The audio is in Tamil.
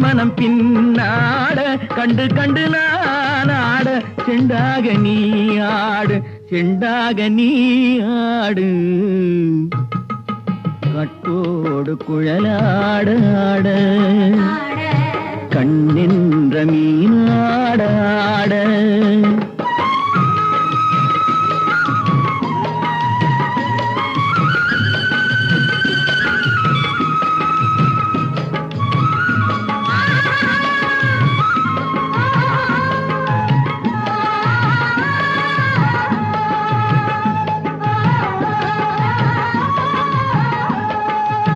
மனம் பின்னாட கண்டு கண்டு நான் ஆட செண்டாக நீ ஆடு செண்டாக நீ ஆடு கட்டோடு குழலாட ஆட கண்ணின்ற மீனா